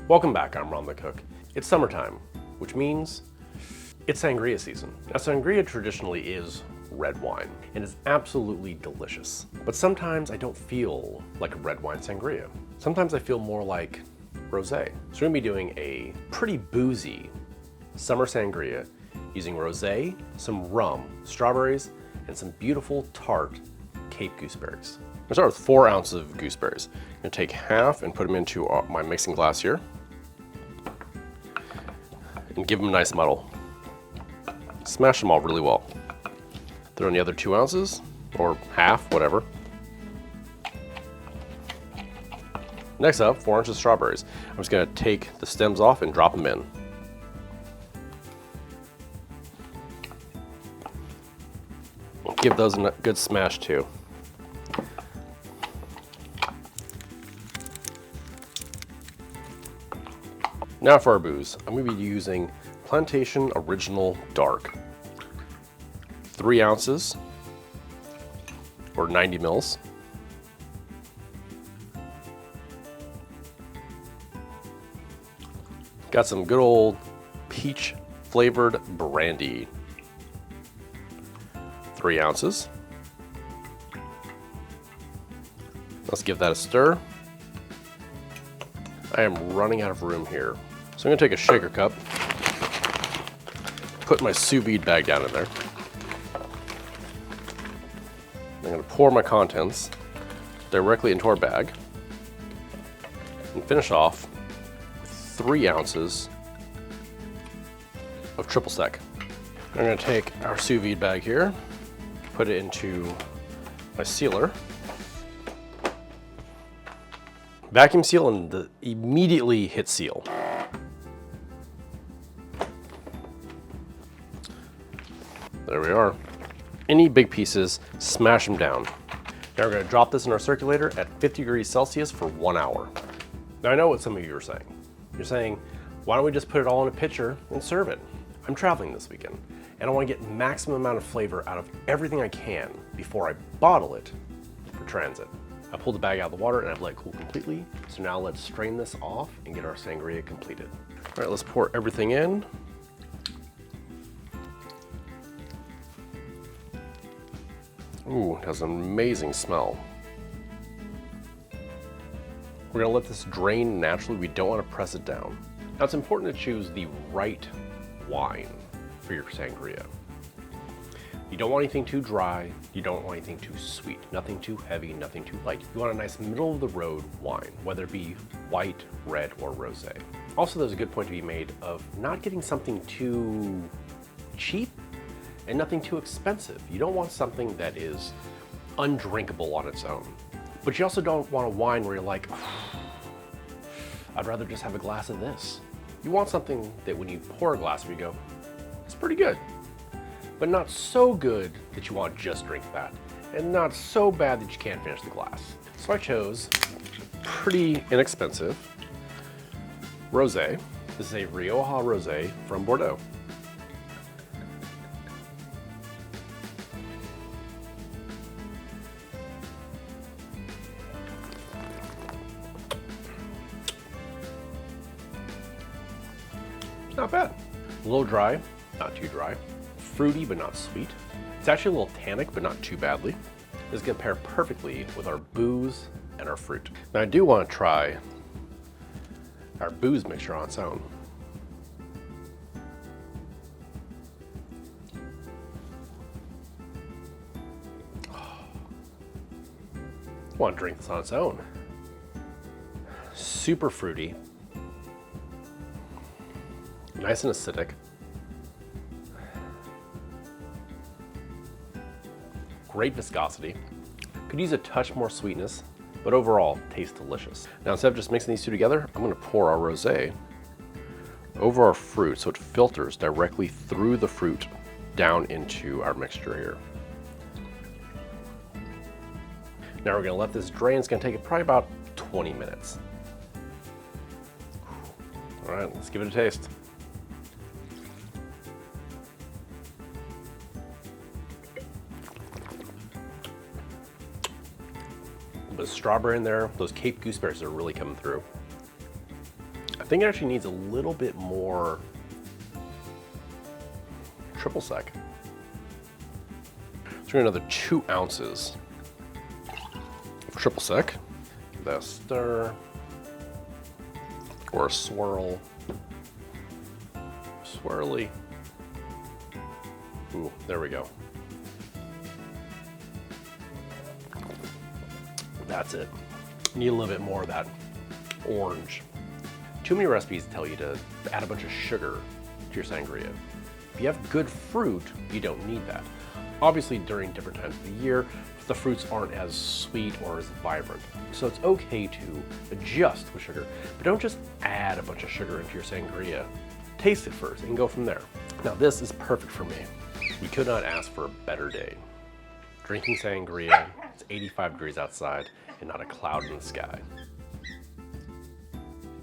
Welcome back, I'm Ron the Cook. It's summertime, which means it's sangria season. Now sangria traditionally is red wine and is absolutely delicious. But sometimes I don't feel like a red wine sangria. Sometimes I feel more like rosé. So we're gonna be doing a pretty boozy summer sangria using rosé, some rum, strawberries, and some beautiful tart Cape gooseberries. I'm gonna start with 4 ounces of gooseberries. I'm gonna take half and put them into my mixing glass here and give them a nice muddle. Smash them all really well. Throw in the other 2 ounces, or half, whatever. Next up, 4 ounces of strawberries. I'm just gonna take the stems off and drop them in. Give those a good smash too. Now for our booze, I'm going to be using Plantation Original Dark. 3 ounces, or 90 mils. Got some good old peach flavored brandy. 3 ounces. Let's give that a stir. I am running out of room here. So I'm gonna take a shaker cup, put my sous vide bag down in there. I'm gonna pour my contents directly into our bag and finish off with 3 ounces of triple sec. I'm gonna take our sous vide bag here, put it into my sealer, vacuum seal, and immediately hit seal. There we are. Any big pieces, smash them down. Now we're gonna drop this in our circulator at 50 degrees Celsius for 1 hour. Now I know what some of you are saying. You're saying, why don't we just put it all in a pitcher and serve it? I'm traveling this weekend, and I wanna get maximum amount of flavor out of everything I can before I bottle it for transit. I pulled the bag out of the water and I've let it cool completely. So now let's strain this off and get our sangria completed. All right, let's pour everything in. Ooh, it has an amazing smell. We're gonna let this drain naturally. We don't want to press it down. Now it's important to choose the right wine for your sangria. You don't want anything too dry, you don't want anything too sweet, nothing too heavy, nothing too light. You want a nice middle of the road wine, whether it be white, red, or rosé. Also, there's a good point to be made of not getting something too cheap and nothing too expensive. You don't want something that is undrinkable on its own. But you also don't want a wine where you're like, I'd rather just have a glass of this. You want something that when you pour a glass of, you go, it's pretty good. But not so good that you want to just drink that, and not so bad that you can't finish the glass. So I chose pretty inexpensive rosé. This is a Rioja rosé from Bordeaux. Not bad. A little dry, not too dry. Fruity, but not sweet. It's actually a little tannic, but not too badly. This is gonna pair perfectly with our booze and our fruit. Now I do wanna try our booze mixture on its own. I wanna drink this on its own. Super fruity. Nice and acidic. Great viscosity. Could use a touch more sweetness, but overall tastes delicious. Now instead of just mixing these two together, I'm gonna pour our rosé over our fruit so it filters directly through the fruit down into our mixture here. Now we're gonna let this drain. It's gonna take probably about 20 minutes. All right, let's give it a taste. A bit of strawberry in there. Those Cape gooseberries are really coming through. think it actually needs a little bit more triple sec. So we're another 2 ounces of triple sec. Give that a stir or a swirl. Swirly. Ooh, there we go. That's it. Need a little bit more of that orange. Too many recipes tell you to add a bunch of sugar to your sangria. If you have good fruit, you don't need that. Obviously, during different times of the year, the fruits aren't as sweet or as vibrant. So it's okay to adjust with sugar, but don't just add a bunch of sugar into your sangria. Taste it first and go from there. Now this is perfect for me. We could not ask for a better day. Drinking sangria, it's 85 degrees outside and not a cloud in the sky.